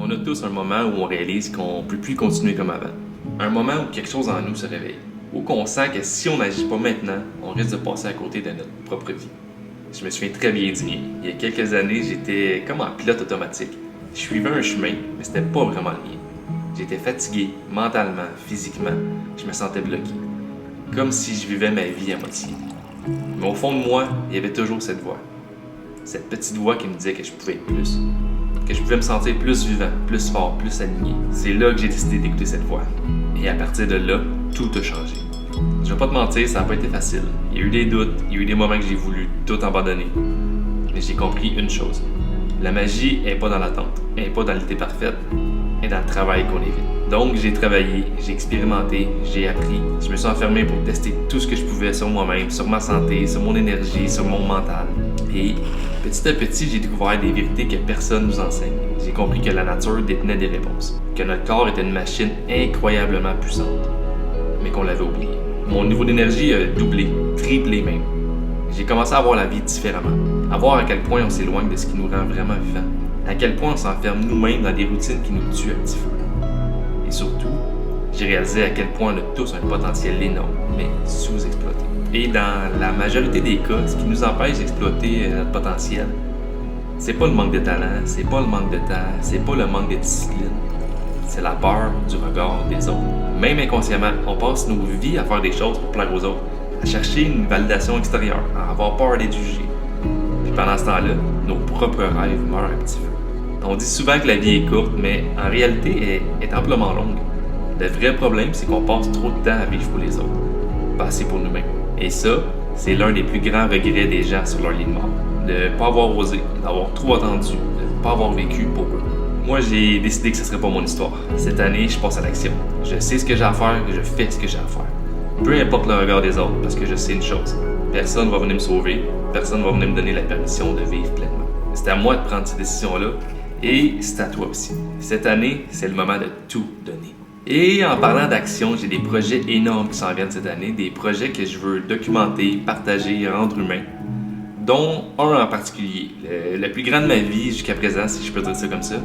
On a tous un moment où on réalise qu'on ne peut plus continuer comme avant. Un moment où quelque chose en nous se réveille. Où qu'on sent que si on n'agit pas maintenant, on risque de passer à côté de notre propre vie. Je me souviens très bien d'y. Il y a quelques années, j'étais comme en pilote automatique. Je suivais un chemin, mais c'était pas vraiment le mien. J'étais fatigué, mentalement, physiquement. Je me sentais bloqué. Comme si je vivais ma vie à moitié. Mais au fond de moi, il y avait toujours cette voix. Cette petite voix qui me disait que je pouvais être plus. Que je pouvais me sentir plus vivant, plus fort, plus aligné. C'est là que j'ai décidé d'écouter cette voix. Et à partir de là, tout a changé. Je vais pas te mentir, ça n'a pas été facile. Il y a eu des doutes, il y a eu des moments que j'ai voulu tout abandonner. Mais j'ai compris une chose. La magie n'est pas dans l'attente, elle n'est pas dans l'idée parfaite, elle est dans le travail qu'on évite. Donc j'ai travaillé, j'ai expérimenté, j'ai appris. Je me suis enfermé pour tester tout ce que je pouvais sur moi-même, sur ma santé, sur mon énergie, sur mon mental. Et petit à petit, j'ai découvert des vérités que personne nous enseigne. J'ai compris que la nature détenait des réponses, que notre corps était une machine incroyablement puissante, mais qu'on l'avait oublié. Mon niveau d'énergie a doublé, triplé même. J'ai commencé à voir la vie différemment, à voir à quel point on s'éloigne de ce qui nous rend vraiment vivants, à quel point on s'enferme nous-mêmes dans des routines qui nous tuent à petit feu. Et surtout, j'ai réalisé à quel point on a tous un potentiel énorme, mais sous-exploité. Et dans la majorité des cas, ce qui nous empêche d'exploiter notre potentiel, c'est pas le manque de talent, c'est pas le manque de temps, c'est pas le manque de discipline, c'est la peur du regard des autres. Même inconsciemment, on passe nos vies à faire des choses pour plaire aux autres, à chercher une validation extérieure, à avoir peur d'être jugé. Puis pendant ce temps-là, nos propres rêves meurent à petit feu. On dit souvent que la vie est courte, mais en réalité, elle est amplement longue. Le vrai problème, c'est qu'on passe trop de temps à vivre pour les autres, pas assez pour nous-mêmes. Et ça, c'est l'un des plus grands regrets des gens sur leur lit de mort. De ne pas avoir osé, d'avoir trop attendu, de ne pas avoir vécu pour eux. Moi, j'ai décidé que ce ne serait pas mon histoire. Cette année, je passe à l'action. Je sais ce que j'ai à faire et je fais ce que j'ai à faire. Peu importe le regard des autres, parce que je sais une chose. Personne ne va venir me sauver, personne ne va venir me donner la permission de vivre pleinement. C'est à moi de prendre ces décisions-là et c'est à toi aussi. Cette année, c'est le moment de tout donner. Et en parlant d'action, j'ai des projets énormes qui s'en viennent cette année, des projets que je veux documenter, partager, rendre humains, dont un en particulier, le plus grand de ma vie jusqu'à présent, si je peux dire ça comme ça.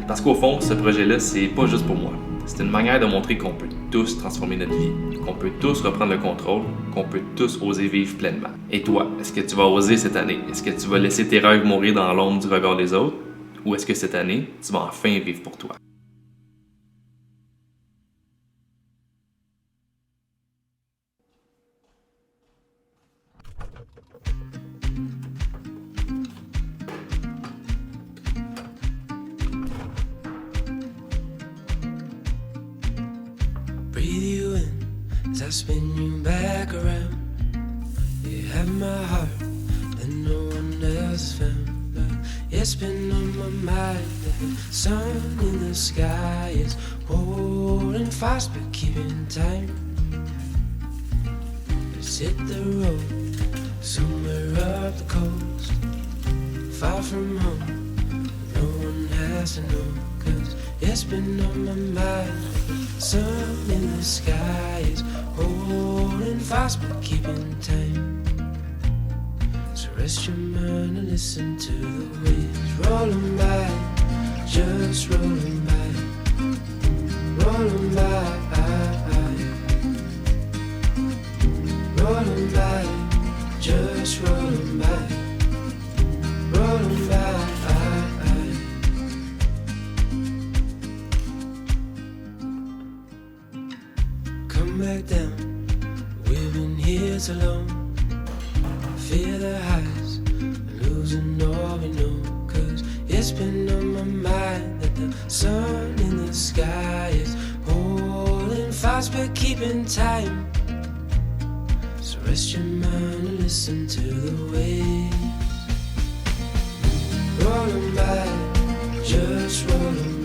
Parce qu'au fond, ce projet-là, c'est pas juste pour moi. C'est une manière de montrer qu'on peut tous transformer notre vie, qu'on peut tous reprendre le contrôle, qu'on peut tous oser vivre pleinement. Et toi, est-ce que tu vas oser cette année? Est-ce que tu vas laisser tes rêves mourir dans l'ombre du regard des autres? Ou est-ce que cette année, tu vas enfin vivre pour toi? Breathe you in as I spin you back around. You have my heart that no one else has found. But it's been on my mind that the sun in the sky is holding fast but keeping time. Let's hit the road somewhere up the coast, far from home. No one has to know, 'cause it's been on my mind. Sun in the sky is holding fast but keeping time. So rest your mind and listen to the waves rolling by, just rolling by, rolling by, rolling by, just rolling by, rolling by. Come back down, we've been here too long. Fear the highs, losing all we know. 'Cause it's been on my mind that the sun in the sky is holding fast but keeping time. So rest your mind and listen to the waves rolling by, just rolling by.